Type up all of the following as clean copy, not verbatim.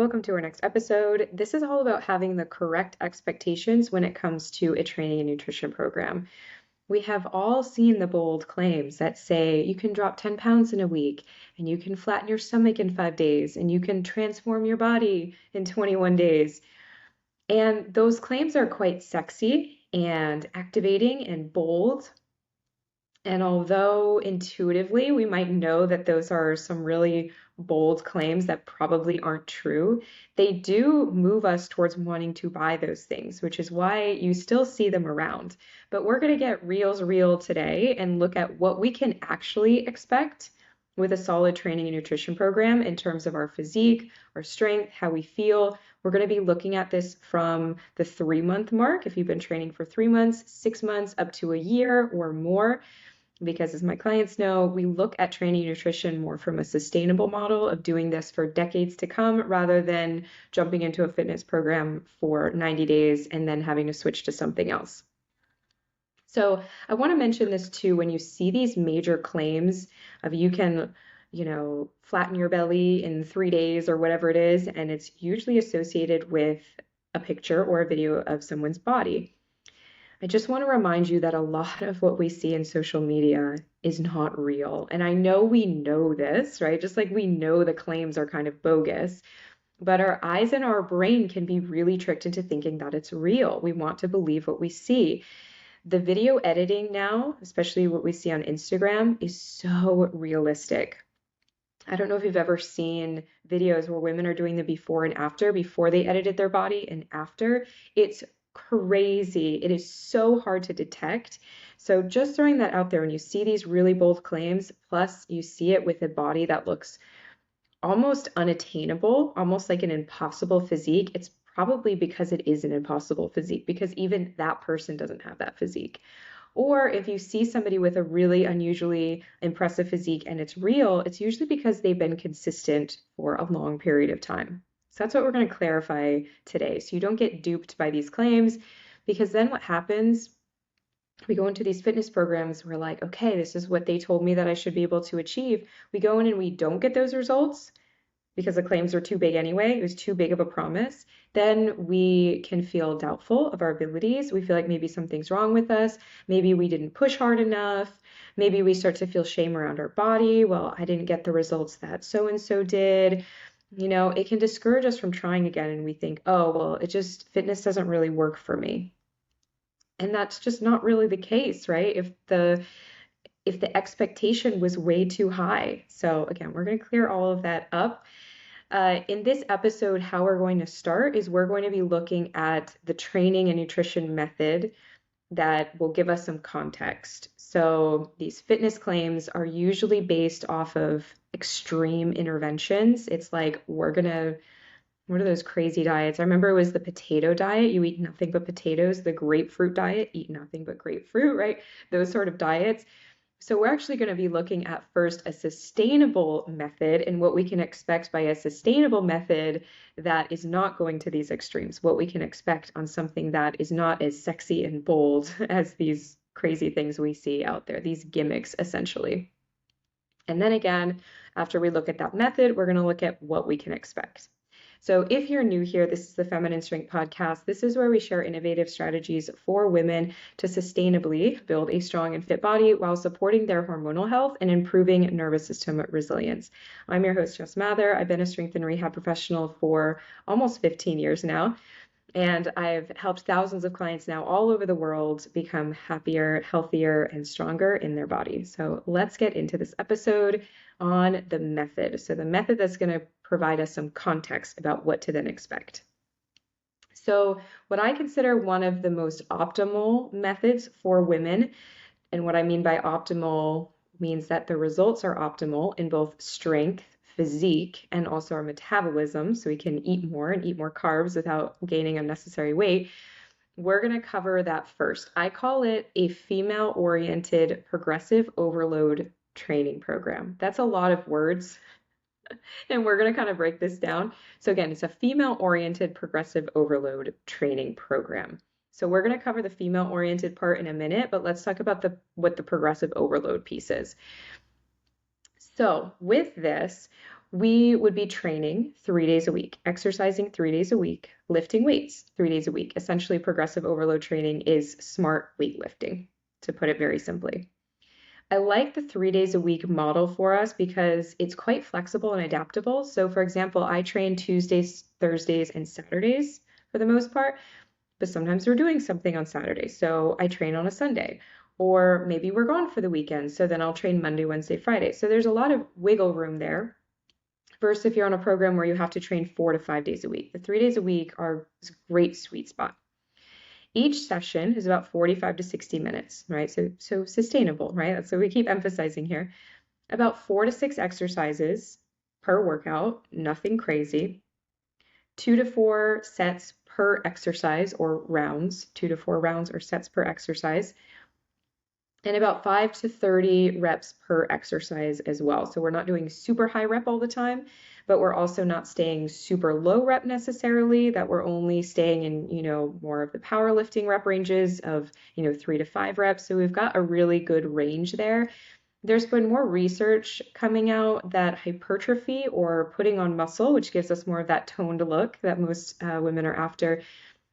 Welcome to our next episode. This is all about having the correct expectations when it comes to a training and nutrition program. We have all seen the bold claims that say you can drop 10 pounds in a week, and you can flatten your stomach in 5 days, and you can transform your body in 21 days. And those claims are quite sexy and activating and bold. And although intuitively we might know that those are some really bold claims that probably aren't true, they do move us towards wanting to buy those things, which is why you still see them around. But we're going to get real today and look at what we can actually expect with a solid training and nutrition program in terms of our physique, our strength, how we feel. We're going to be looking at this from the 3 month mark, if you've been training for 3 months, 6 months, up to a year or more, because as my clients know, we look at training nutrition more from a sustainable model of doing this for decades to come rather than jumping into a fitness program for 90 days and then having to switch to something else. So I want to mention this too, when you see these major claims of you can, flatten your belly in 3 days or whatever it is, and it's usually associated with a picture or a video of someone's body. I just want to remind you that a lot of what we see in social media is not real. And I know we know this, right? Just like we know the claims are kind of bogus, but our eyes and our brain can be really tricked into thinking that it's real. We want to believe what we see. The video editing now, especially what we see on Instagram, is so realistic. I don't know if you've ever seen videos where women are doing the before and after, before they edited their body and after. It's crazy. It is so hard to detect. So just throwing that out there, when you see these really bold claims, plus you see it with a body that looks almost unattainable, almost like an impossible physique, it's probably because it is an impossible physique, because even that person doesn't have that physique. Or if you see somebody with a really unusually impressive physique and it's real, it's usually because they've been consistent for a long period of time. So that's what we're going to clarify today. So you don't get duped by these claims, because then what happens, we go into these fitness programs, we're like, okay, this is what they told me that I should be able to achieve. We go in and we don't get those results because the claims are too big anyway. It was too big of a promise. Then we can feel doubtful of our abilities. We feel like maybe something's wrong with us. Maybe we didn't push hard enough. Maybe we start to feel shame around our body. Well, I didn't get the results that so and so did. It can discourage us from trying again, and we think, oh, well, fitness doesn't really work for me. And that's just not really the case, right? If the expectation was way too high. So again, we're going to clear all of that up. In this episode, how we're going to start is we're going to be looking at the training and nutrition method that will give us some context. So these fitness claims are usually based off of extreme interventions. It's like, what are those crazy diets? I remember it was the potato diet. You eat nothing but potatoes. The grapefruit diet, eat nothing but grapefruit, right? Those sort of diets. So we're actually going to be looking at first a sustainable method and what we can expect by a sustainable method that is not going to these extremes, what we can expect on something that is not as sexy and bold as these crazy things we see out there, these gimmicks essentially. And then again, after we look at that method, we're going to look at what we can expect. So if you're new here, this is the Feminine Strength Podcast. This is where we share innovative strategies for women to sustainably build a strong and fit body while supporting their hormonal health and improving nervous system resilience. I'm your host, Jess Mather. I've been a strength and rehab professional for almost 15 years now. And I've helped thousands of clients now all over the world become happier, healthier, and stronger in their body. So let's get into this episode on the method. So the method that's going to provide us some context about what to then expect. So what I consider one of the most optimal methods for women, and what I mean by optimal means that the results are optimal in both strength, physique, and also our metabolism, so we can eat more and eat more carbs without gaining unnecessary weight. We're going to cover that first. I call it a female-oriented progressive overload training program. That's a lot of words, and we're going to kind of break this down. So again, it's a female-oriented progressive overload training program. So we're going to cover the female-oriented part in a minute, but let's talk about what the progressive overload piece is. So with this, We would be training 3 days a week, exercising 3 days a week, lifting weights 3 days a week. Essentially, progressive overload training is smart weightlifting, to put it very simply. I like the 3 days a week model for us because it's quite flexible and adaptable. So, for example, I train Tuesdays, Thursdays, and Saturdays for the most part, but sometimes we're doing something on Saturday. So I train on a Sunday. Or maybe we're gone for the weekend. So then I'll train Monday, Wednesday, Friday. So there's a lot of wiggle room there. Versus if you're on a program where you have to train 4 to 5 days a week. The 3 days a week are a great sweet spot. Each session is about 45 to 60 minutes, right? So sustainable, right? That's what we keep emphasizing here. About 4 to 6 exercises per workout, nothing crazy. 2 to 4 sets per exercise or rounds, 2 to 4 rounds or sets per exercise, and about 5 to 30 reps per exercise as well. So we're not doing super high rep all the time, but we're also not staying super low rep necessarily, that we're only staying in, more of the powerlifting rep ranges of, 3 to 5 reps. So we've got a really good range there. There's been more research coming out that hypertrophy or putting on muscle, which gives us more of that toned look that most women are after,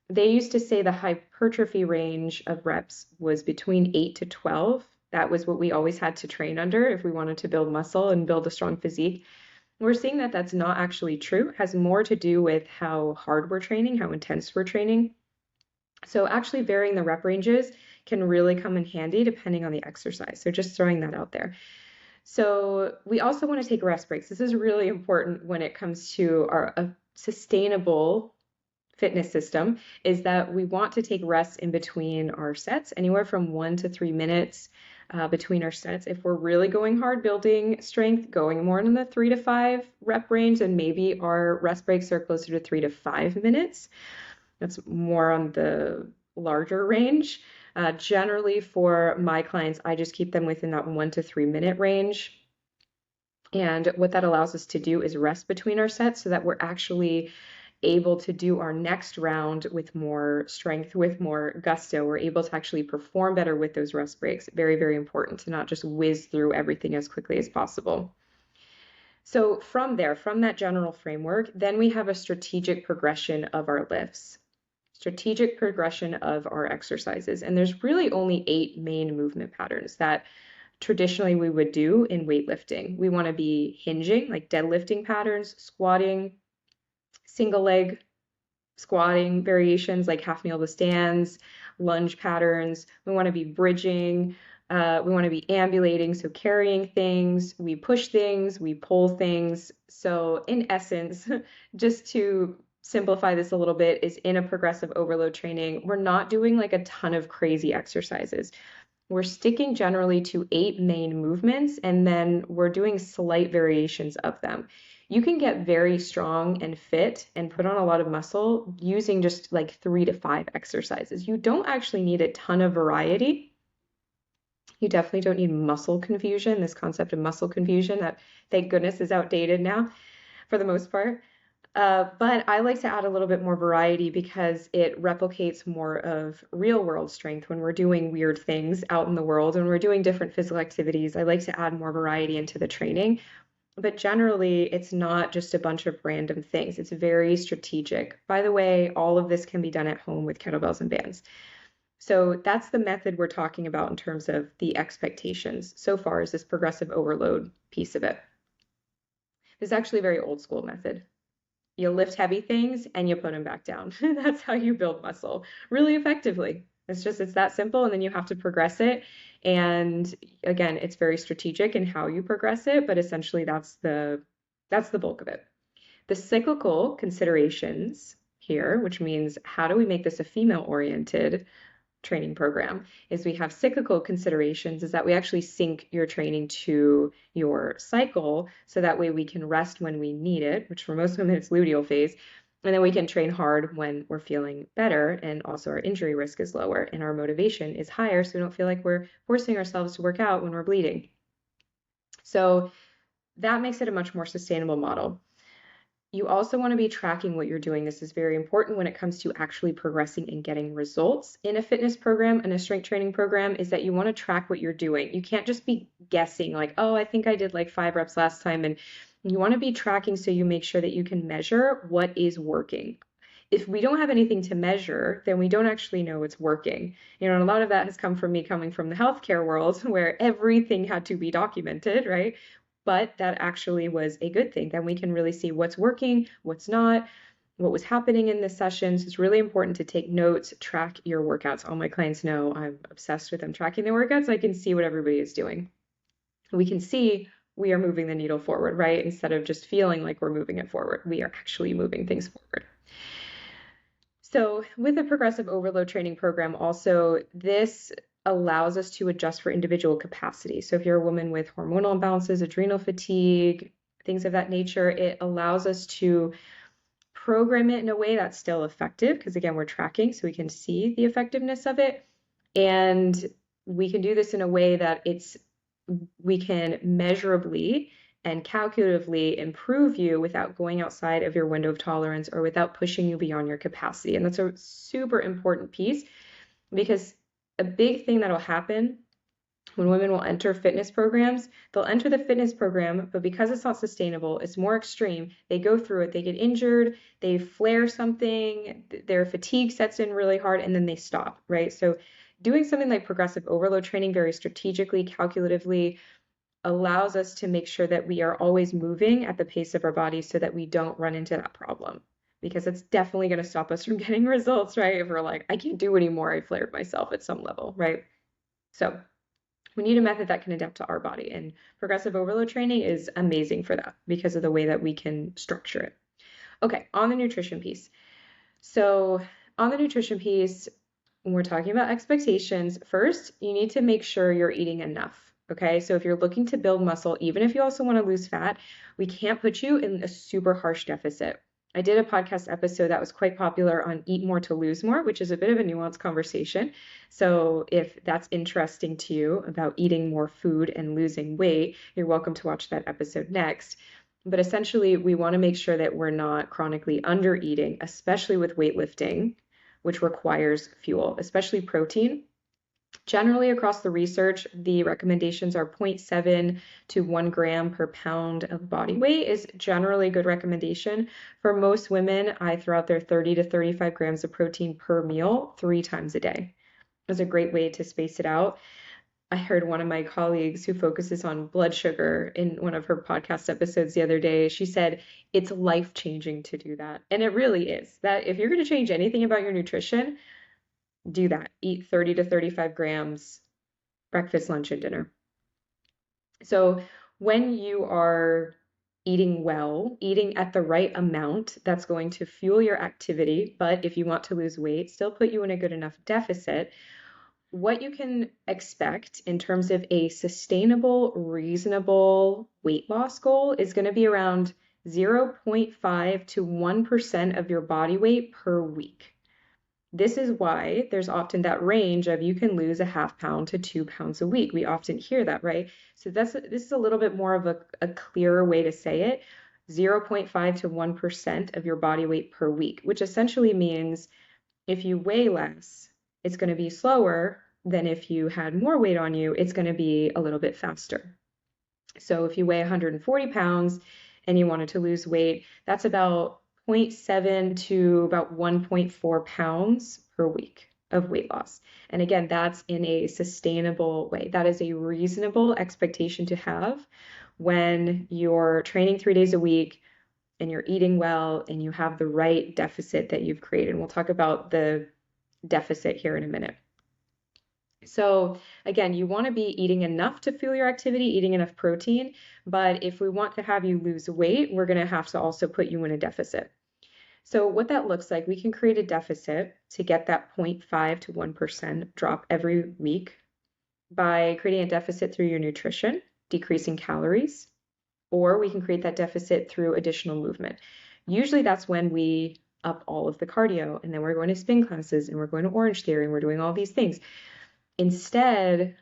they used to say the hypertrophy range of reps was between 8 to 12. That was what we always had to train under if we wanted to build muscle and build a strong physique. We're seeing that that's not actually true. It has more to do with how hard we're training, how intense we're training. So actually varying the rep ranges can really come in handy depending on the exercise. So just throwing that out there. So we also want to take rest breaks. This is really important when it comes to a sustainable fitness system, is that we want to take rests in between our sets, anywhere from 1 to 3 minutes between our sets. If we're really going hard building strength, going more in the 3 to 5 rep range, and maybe our rest breaks are closer to 3 to 5 minutes. That's more on the larger range. Generally, for my clients, I just keep them within that 1 to 3 minute range. And what that allows us to do is rest between our sets so that we're actually able to do our next round with more strength, with more gusto. We're able to actually perform better with those rest breaks. Very, very important to not just whiz through everything as quickly as possible. So from there, from that general framework, then we have a strategic progression of our lifts, strategic progression of our exercises. And there's really only 8 main movement patterns that traditionally we would do in weightlifting. We want to be hinging, like deadlifting patterns, squatting, single leg squatting variations like half kneel to stands, lunge patterns. We want to be bridging. We want to be ambulating, so carrying things. We push things, we pull things. So in essence, just to simplify this a little bit, is in a progressive overload training, we're not doing like a ton of crazy exercises. We're sticking generally to 8 main movements, and then we're doing slight variations of them. You can get very strong and fit and put on a lot of muscle using just like 3 to 5 exercises. You don't actually need a ton of variety. You definitely don't need muscle confusion, this concept of muscle confusion that, thank goodness, is outdated now for the most part. But I like to add a little bit more variety because it replicates more of real world strength when we're doing weird things out in the world, when we're doing different physical activities. I like to add more variety into the training. But generally, it's not just a bunch of random things. It's very strategic. By the way, all of this can be done at home with kettlebells and bands. So that's the method we're talking about in terms of the expectations so far, is this progressive overload piece of it. This is actually a very old school method. You lift heavy things and you put them back down. That's how you build muscle really effectively. It's that simple, and then you have to progress it. And again, it's very strategic in how you progress it, but essentially that's the bulk of it. The cyclical considerations here, which means how do we make this a female-oriented training program, is we have cyclical considerations, is that we actually sync your training to your cycle, so that way we can rest when we need it, which for most women it's luteal phase, and then we can train hard when we're feeling better, and also our injury risk is lower and our motivation is higher, so we don't feel like we're forcing ourselves to work out when we're bleeding. So that makes it a much more sustainable model. You also want to be tracking what you're doing. This is very important when it comes to actually progressing and getting results in a fitness program and a strength training program, is that you want to track what you're doing. You can't just be guessing like, oh, I think I did like 5 reps last time and You want to be tracking so you make sure that you can measure what is working. If we don't have anything to measure, then we don't actually know it's working. And a lot of that has come from me coming from the healthcare world where everything had to be documented, right? But that actually was a good thing. Then we can really see what's working, what's not, what was happening in the sessions. It's really important to take notes, track your workouts. All my clients know I'm obsessed with them tracking their workouts. I can see what everybody is doing. We can see we are moving the needle forward, right? Instead of just feeling like we're moving it forward, we are actually moving things forward. So with the progressive overload training program, also this allows us to adjust for individual capacity. So if you're a woman with hormonal imbalances, adrenal fatigue, things of that nature, it allows us to program it in a way that's still effective because again, we're tracking so we can see the effectiveness of it. And we can do this in a way that we can measurably and calculatively improve you without going outside of your window of tolerance or without pushing you beyond your capacity. And that's a super important piece because a big thing that'll happen when women will enter fitness programs, they'll enter the fitness program, but because it's not sustainable, it's more extreme. They go through it, they get injured, they flare something, their fatigue sets in really hard, and then they stop, right? So doing something like progressive overload training very strategically, calculatively, allows us to make sure that we are always moving at the pace of our body so that we don't run into that problem. Because it's definitely going to stop us from getting results, right? If we're like, I can't do anymore, I flared myself at some level, right? So we need a method that can adapt to our body. And progressive overload training is amazing for that because of the way that we can structure it. Okay, on the nutrition piece. So, on the nutrition piece, when we're talking about expectations, first, you need to make sure you're eating enough. Okay, so if you're looking to build muscle, even if you also want to lose fat, we can't put you in a super harsh deficit. I did a podcast episode that was quite popular on eat more to lose more, which is a bit of a nuanced conversation. So if that's interesting to you about eating more food and losing weight, you're welcome to watch that episode next. But essentially, we want to make sure that we're not chronically under eating, especially with weightlifting, which requires fuel, especially protein. Generally, across the research, the recommendations are 0.7 to 1 gram per pound of body weight is generally a good recommendation. For most women, I throw out there 30 to 35 grams of protein per meal 3 times a day. It's a great way to space it out. I heard one of my colleagues who focuses on blood sugar in one of her podcast episodes the other day. She said it's life-changing to do that. And it really is. That if you're going to change anything about your nutrition, do that. Eat 30 to 35 grams breakfast, lunch, and dinner. So when you are eating well, eating at the right amount, that's going to fuel your activity. But if you want to lose weight, still put you in a good enough deficit. What you can expect in terms of a sustainable, reasonable weight loss goal is going to be around 0.5 to 1% of your body weight per week. This is why there's often that range of you can lose a half pound to 2 pounds a week. We often hear that, right? So this is a little bit more of a clearer way to say it. 0.5 to 1% of your body weight per week, which essentially means if you weigh less, it's going to be slower than if you had more weight on you, it's going to be a little bit faster. So if you weigh 140 pounds and you wanted to lose weight, that's about 0.7 to about 1.4 pounds per week of weight loss. And again, that's in a sustainable way. That is a reasonable expectation to have when you're training 3 days a week and you're eating well and you have the right deficit that you've created. And we'll talk about the deficit here in a minute. So again, you want to be eating enough to fuel your activity, eating enough protein, but if we want to have you lose weight, we're going to have to also put you in a deficit. So what that looks like, we can create a deficit to get that 0.5 to 1% drop every week by creating a deficit through your nutrition, decreasing calories, or we can create that deficit through additional movement. Usually that's when we up all of the cardio and then we're going to spin classes and we're going to Orange Theory and we're doing all these things. Instead,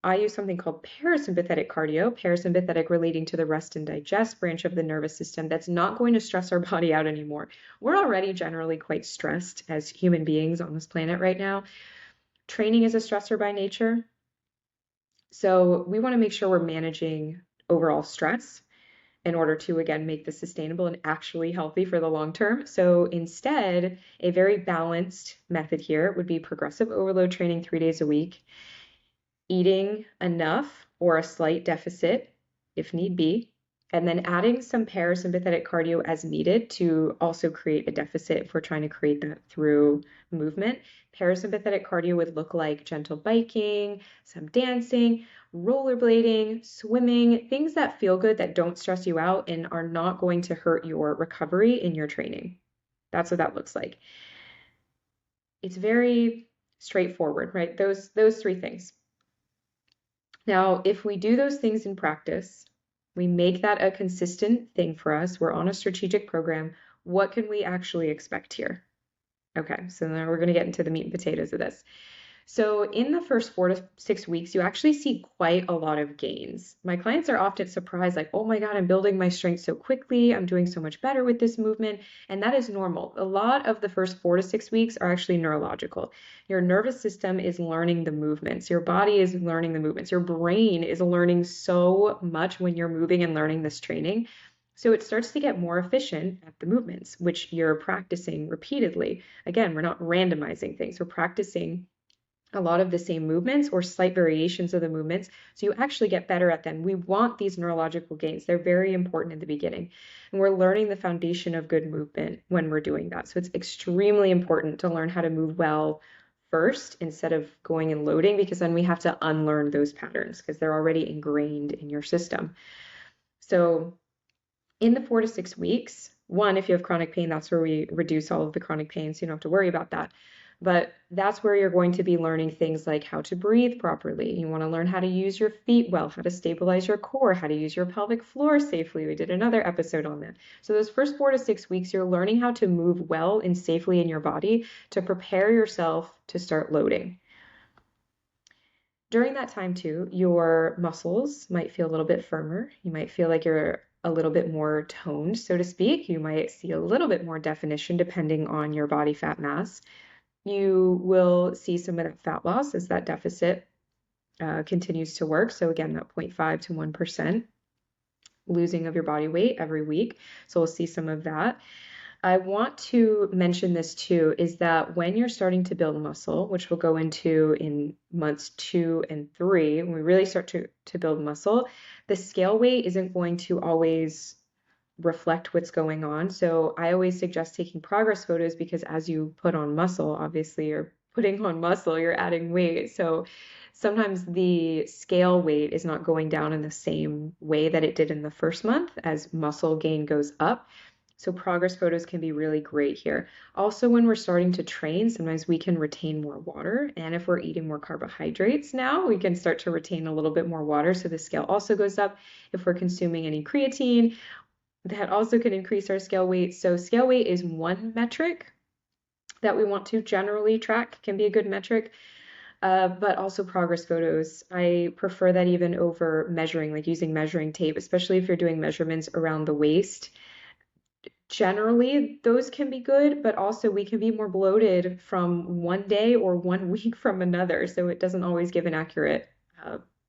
I use something called parasympathetic cardio, parasympathetic relating to the rest and digest branch of the nervous system that's not going to stress our body out anymore. We're already generally quite stressed as human beings on this planet right now. Training is a stressor by nature. So we want to make sure we're managing overall stress. in order to, again, make this sustainable and actually healthy for the long term. So instead, a very balanced method here would be progressive overload training 3 days a week, eating enough or a slight deficit if need be, and then adding some parasympathetic cardio as needed to also create a deficit if we're trying to create that through movement. Parasympathetic cardio would look like gentle biking, some dancing, rollerblading, swimming, things that feel good, that don't stress you out and are not going to hurt your recovery in your training. That's what that looks like. It's very straightforward, right? Those three things. Now, if we do those things in practice, we make that a consistent thing for us, we're on a strategic program, what can we actually expect here? Okay, so now we're going to get into the meat and potatoes of this. So in the first 4 to 6 weeks, you actually see quite a lot of gains. My clients are often surprised, like, oh my God, I'm building my strength so quickly. I'm doing so much better with this movement. And that is normal. A lot of the first 4 to 6 weeks are actually neurological. Your nervous system is learning the movements. Your body is learning the movements. Your brain is learning so much when you're moving and learning this training. So it starts to get more efficient at the movements, which you're practicing repeatedly. Again, we're not randomizing things. We're practicing a lot of the same movements or slight variations of the movements, so you actually get better at them. We want these neurological gains. They're very important in the beginning. And we're learning the foundation of good movement when we're doing that. So it's extremely important to learn how to move well first instead of going and loading, because then we have to unlearn those patterns because they're already ingrained in your system. So in the 4 to 6 weeks, one, if you have chronic pain, that's where we reduce all of the chronic pain, so you don't have to worry about that. But that's where you're going to be learning things like how to breathe properly. You want to learn how to use your feet well, how to stabilize your core, how to use your pelvic floor safely. We did another episode on that. So those first 4 to 6 weeks, you're learning how to move well and safely in your body to prepare yourself to start loading. During that time too, your muscles might feel a little bit firmer. You might feel like you're a little bit more toned, so to speak. You might see a little bit more definition depending on your body fat mass. You will see some of that fat loss as that deficit continues to work. So again, that 0.5 to 1% losing of your body weight every week. So we'll see some of that. I want to mention this too, is that when you're starting to build muscle, which we'll go into in months 2 and 3, when we really start to build muscle, the scale weight isn't going to always reflect what's going on. So I always suggest taking progress photos, because as you put on muscle, obviously you're putting on muscle, you're adding weight. So sometimes the scale weight is not going down in the same way that it did in the first month as muscle gain goes up. So progress photos can be really great here. Also, when we're starting to train, sometimes we can retain more water. And if we're eating more carbohydrates now, we can start to retain a little bit more water. So the scale also goes up. If we're consuming any creatine, that also can increase our scale weight. So scale weight is one metric that we want to generally track, can be a good metric. But also progress photos. I prefer that even over measuring, like using measuring tape, especially if you're doing measurements around the waist. Generally, those can be good, but also we can be more bloated from one day or 1 week from another. So it doesn't always give an accurate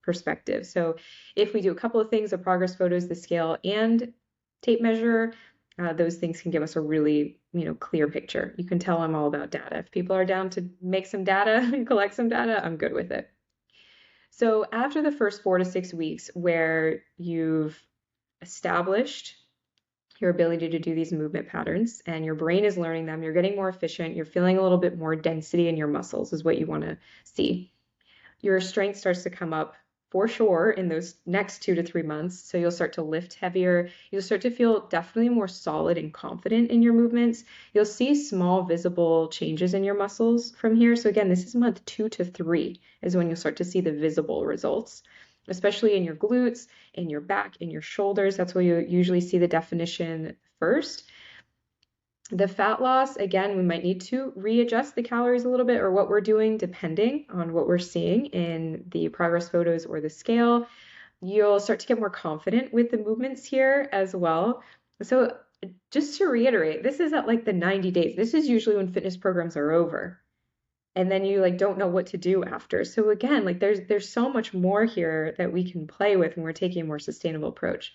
perspective. So if we do a couple of things, the progress photos, the scale, and tape measure, those things can give us a really, clear picture. You can tell I'm all about data. If people are down to make some data and collect some data, I'm good with it. So after the first 4 to 6 weeks where you've established your ability to do these movement patterns and your brain is learning them, you're getting more efficient, you're feeling a little bit more density in your muscles is what you want to see. Your strength starts to come up for sure in those next 2 to 3 months. So you'll start to lift heavier. You'll start to feel definitely more solid and confident in your movements. You'll see small visible changes in your muscles from here. So again, this is month 2 to 3 is when you'll start to see the visible results, especially in your glutes, in your back, in your shoulders. That's where you usually see the definition first. The fat loss, again, we might need to readjust the calories a little bit or what we're doing depending on what we're seeing in the progress photos or the scale. You'll start to get more confident with the movements here as well. So just to reiterate, this is at like the 90 days. This is usually when fitness programs are over. And then you don't know what to do after. So again, there's so much more here that we can play with when we're taking a more sustainable approach.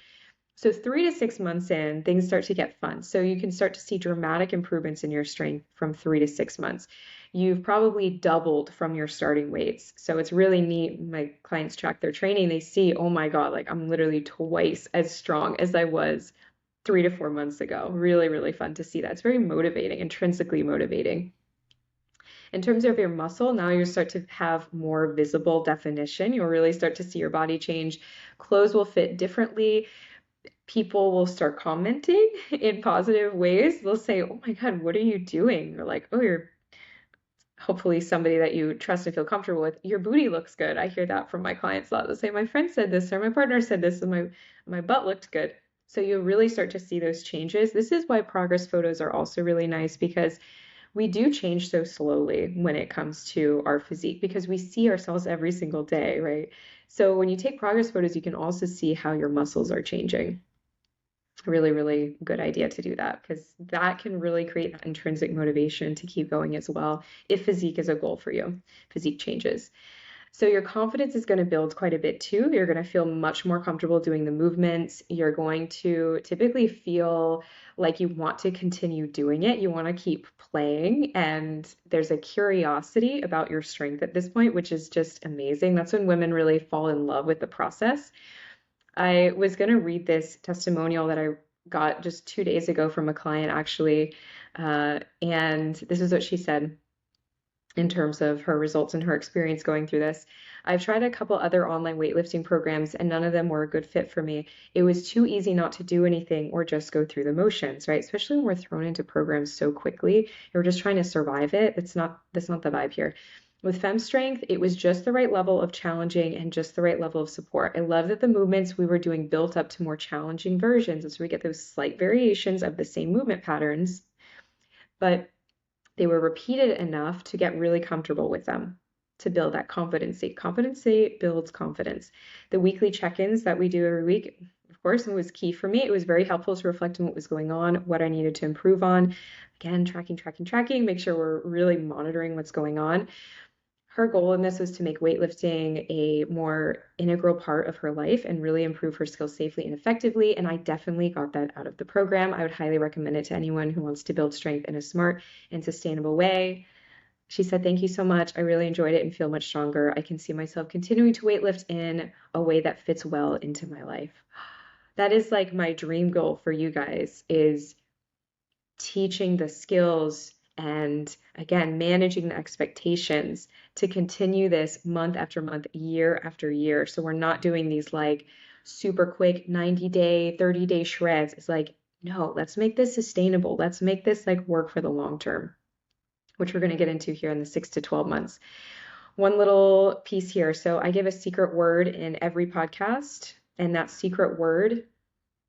So 3 to 6 months in, things start to get fun. So you can start to see dramatic improvements in your strength from 3 to 6 months. You've probably doubled from your starting weights. So it's really neat. My clients track their training. They see, oh my God, like I'm literally twice as strong as I was 3 to 4 months ago. Really, really fun to see that. It's very motivating, intrinsically motivating. In terms of your muscle, now you start to have more visible definition. You'll really start to see your body change. Clothes will fit differently. People will start commenting in positive ways. They'll say, "Oh my God, what are you doing?" Or like, "Oh, you're hopefully somebody that you trust and feel comfortable with. Your booty looks good." I hear that from my clients a lot. They'll say, "My friend said this," or "My partner said this," and my butt looked good. So you'll really start to see those changes. This is why progress photos are also really nice because we do change so slowly when it comes to our physique because we see ourselves every single day, right? So when you take progress photos, you can also see how your muscles are changing. Really, really good idea to do that because that can really create that intrinsic motivation to keep going as well if physique is a goal for you, physique changes. So your confidence is going to build quite a bit too. You're going to feel much more comfortable doing the movements. You're going to typically feel like you want to continue doing it. You want to keep playing. And there's a curiosity about your strength at this point, which is just amazing. That's when women really fall in love with the process. I was going to read this testimonial that I got just 2 days ago from a client, actually. And this is what she said in terms of her results and her experience going through this. I've tried a couple other online weightlifting programs and none of them were a good fit for me. It was too easy not to do anything or just go through the motions, right? Especially when we're thrown into programs so quickly. You're just trying to survive it. That's not the vibe here. With Fem Strength, it was just the right level of challenging and just the right level of support. I love that the movements we were doing built up to more challenging versions, and so we get those slight variations of the same movement patterns, but they were repeated enough to get really comfortable with them, to build that competency. Competency builds confidence. The weekly check-ins that we do every week, of course, it was key for me. It was very helpful to reflect on what was going on, what I needed to improve on. Again, tracking, make sure we're really monitoring what's going on. Her goal in this was to make weightlifting a more integral part of her life and really improve her skills safely and effectively. And I definitely got that out of the program. I would highly recommend it to anyone who wants to build strength in a smart and sustainable way. She said, "Thank you so much. I really enjoyed it and feel much stronger. I can see myself continuing to weightlift in a way that fits well into my life." That is like my dream goal for you guys is teaching the skills and again, managing the expectations to continue this month after month, year after year. So we're not doing these like super quick 90-day, 30-day shreds. It's like, no, let's make this sustainable. Let's make this like work for the long term, which we're going to get into here in the 6 to 12 months. One little piece here. So I give a secret word in every podcast, and that secret word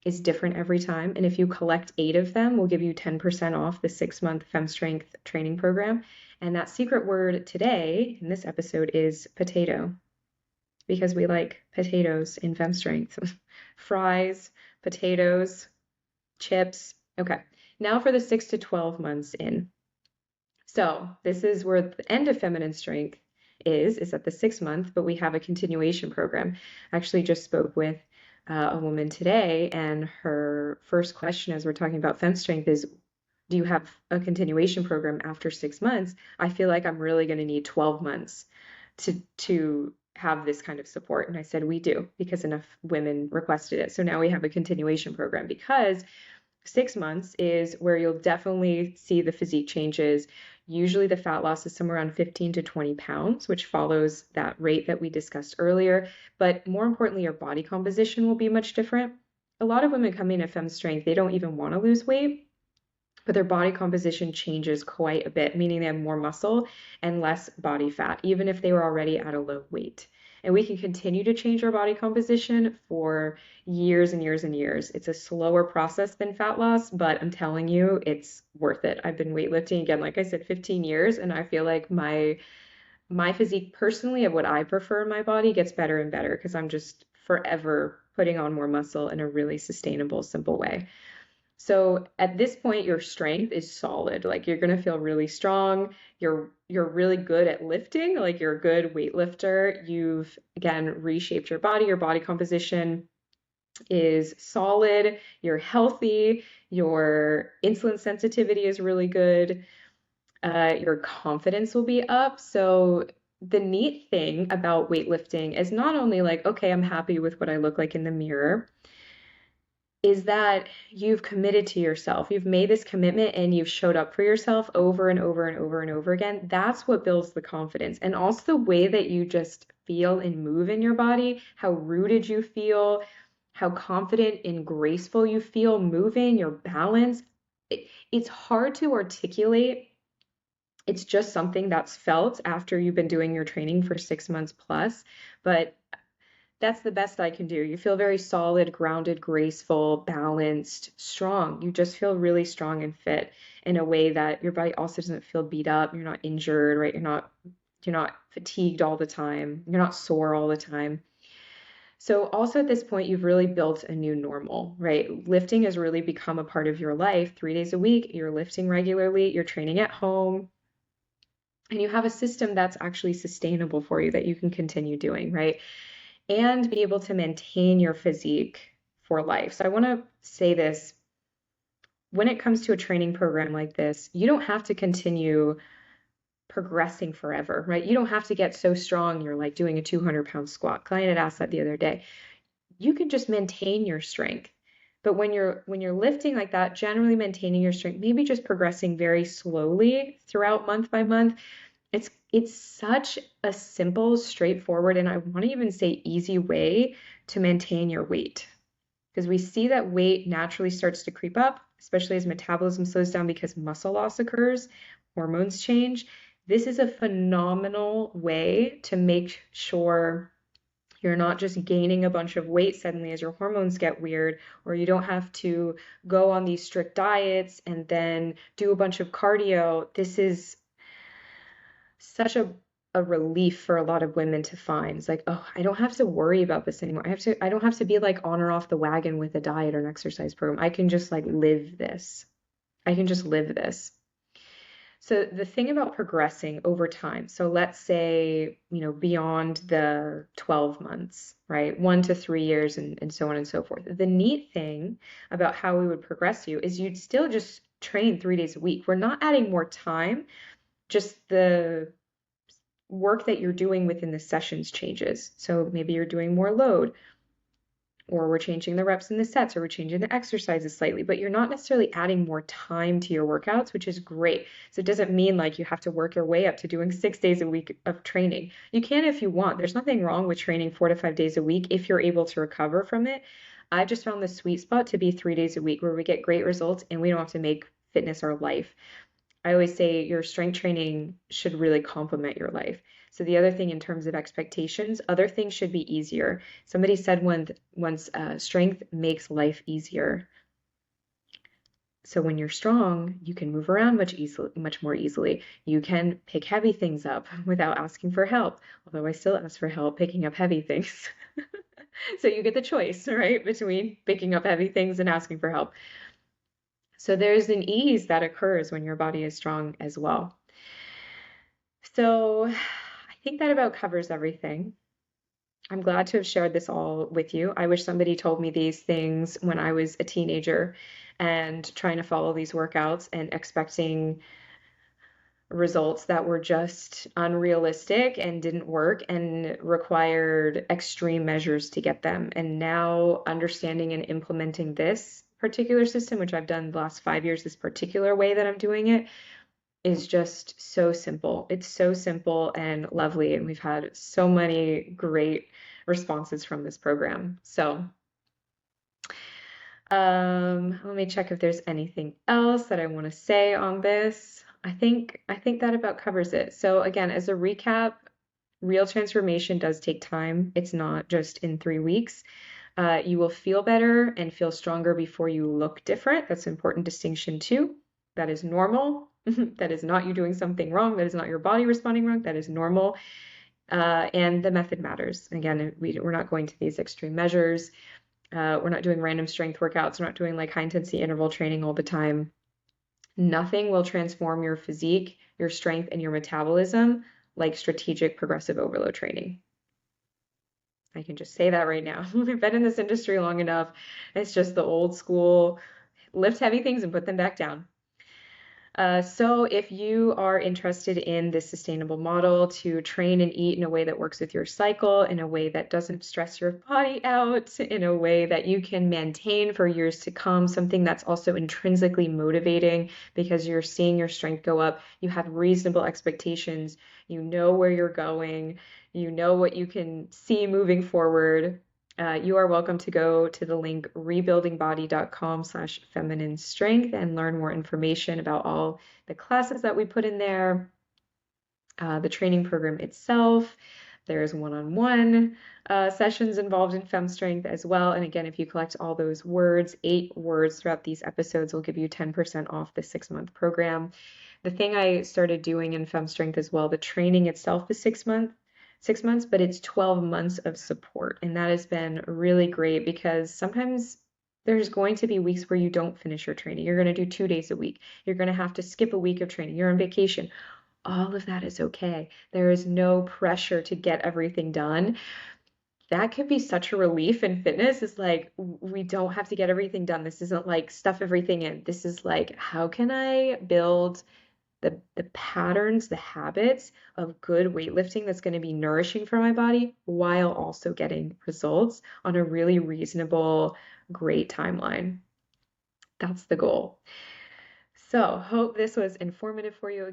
is different every time. And if you collect 8 of them, we'll give you 10% off the 6-month Fem Strength training program. And that secret word today in this episode is potato, because we like potatoes in Fem Strength. Fries, potatoes, chips. Okay, now for the 6 to 12 months in. So this is where the end of feminine strength is at the 6 month, but we have a continuation program. I actually just spoke with a woman today, and her first question as we're talking about Fem Strength is, do you have a continuation program after 6 months? I feel like I'm really going to need 12 months to have this kind of support. And I said, we do, because enough women requested it. So now we have a continuation program because 6 months is where you'll definitely see the physique changes. Usually the fat loss is somewhere around 15 to 20 pounds, which follows that rate that we discussed earlier. But more importantly, your body composition will be much different. A lot of women come in at Fem Strength, they don't even want to lose weight, but their body composition changes quite a bit, meaning they have more muscle and less body fat, even if they were already at a low weight. And we can continue to change our body composition for years and years and years. It's a slower process than fat loss, but I'm telling you, it's worth it. I've been weightlifting again, like I said, 15 years, and I feel like my physique personally of what I prefer in my body gets better and better because I'm just forever putting on more muscle in a really sustainable, simple way. So at this point, your strength is solid. Like you're gonna feel really strong. You're really good at lifting. Like you're a good weightlifter. You've again reshaped your body composition. is solid, you're healthy, your insulin sensitivity is really good, your confidence will be up. So the neat thing about weightlifting is not only like, okay, I'm happy with what I look like in the mirror, is that you've committed to yourself. You've made this commitment and you've showed up for yourself over and over and over and over again. That's what builds the confidence. And also the way that you just feel and move in your body, how rooted you feel, how confident and graceful you feel moving, your balance. It's hard to articulate. It's just something that's felt after you've been doing your training for 6 months plus. But that's the best I can do. You feel very solid, grounded, graceful, balanced, strong. You just feel really strong and fit in a way that your body also doesn't feel beat up. You're not injured, right? You're not fatigued all the time. You're not sore all the time. So also at this point, you've really built a new normal, right? Lifting has really become a part of your life. 3 days a week, you're lifting regularly, you're training at home, and you have a system that's actually sustainable for you that you can continue doing, right? And be able to maintain your physique for life. So I want to say this, when it comes to a training program like this, you don't have to continue progressing forever, right? You don't have to get so strong you're like doing a 200-pound squat. Client had asked that the other day. You can just maintain your strength. But when you're lifting like that, generally maintaining your strength, maybe just progressing very slowly throughout month by month, it's such a simple, straightforward, and I want to even say easy way to maintain your weight. Because we see that weight naturally starts to creep up, especially as metabolism slows down because muscle loss occurs, hormones change. This is a phenomenal way to make sure you're not just gaining a bunch of weight suddenly as your hormones get weird, or you don't have to go on these strict diets and then do a bunch of cardio. This is such a relief for a lot of women to find. It's like, oh, I don't have to worry about this anymore. I don't have to be like on or off the wagon with a diet or an exercise program. I can just like live this. I can just live this. So the thing about progressing over time, so let's say, beyond the 12 months, right? 1 to 3 years and so on and so forth. The neat thing about how we would progress you is you'd still just train 3 days a week. We're not adding more time, just the work that you're doing within the sessions changes. So maybe you're doing more load, or we're changing the reps and the sets, or we're changing the exercises slightly, but you're not necessarily adding more time to your workouts, which is great. So it doesn't mean like you have to work your way up to doing 6 days a week of training. You can if you want. There's nothing wrong with training 4 to 5 days a week if you're able to recover from it. I just found the sweet spot to be 3 days a week where we get great results and we don't have to make fitness our life. I always say your strength training should really complement your life. So the other thing in terms of expectations, other things should be easier. Somebody said once, strength makes life easier. So when you're strong, you can move around much more easily. You can pick heavy things up without asking for help, although I still ask for help picking up heavy things. So you get the choice, right, between picking up heavy things and asking for help. So there's an ease that occurs when your body is strong as well. So I think that about covers everything. I'm glad to have shared this all with you. I wish somebody told me these things when I was a teenager and trying to follow these workouts and expecting results that were just unrealistic and didn't work and required extreme measures to get them. And now understanding and implementing this particular system, which I've done the last 5 years, this particular way that I'm doing it, is just so simple. It's so simple and lovely, and we've had so many great responses from this program. So let me check if there's anything else that I want to say on this. I think that about covers it. So again, as a recap, real transformation does take time. It's not just in 3 weeks. You will feel better and feel stronger before you look different. That's an important distinction too. That is normal. That is not you doing something wrong. That is not your body responding wrong. That is normal. And the method matters. Again, we're not going to these extreme measures. We're not doing random strength workouts. We're not doing like high intensity interval training all the time. Nothing will transform your physique, your strength, and your metabolism like strategic progressive overload training. I can just say that right now. I've been in this industry long enough. It's just the old school lift heavy things and put them back down. So if you are interested in this sustainable model to train and eat in a way that works with your cycle, in a way that doesn't stress your body out, in a way that you can maintain for years to come, something that's also intrinsically motivating because you're seeing your strength go up, you have reasonable expectations, you know where you're going, you know what you can see moving forward. You are welcome to go to the link rebuildingbody.com/feminine strength and learn more information about all the classes that we put in there, the training program itself. There's one-on-one sessions involved in Fem Strength as well. And again, if you collect all those words, 8 words throughout these episodes will give you 10% off the 6-month program. The thing I started doing in Fem Strength as well, the training itself is 6 months, but it's 12 months of support. And that has been really great because sometimes there's going to be weeks where you don't finish your training. You're going to do 2 days a week. You're going to have to skip a week of training. You're on vacation. All of that is okay. There is no pressure to get everything done. That could be such a relief in fitness. Is like, we don't have to get everything done. This isn't like stuff everything in. This is like, how can I build the patterns, the habits of good weightlifting that's going to be nourishing for my body while also getting results on a really reasonable, great timeline. That's the goal. So, hope this was informative for you.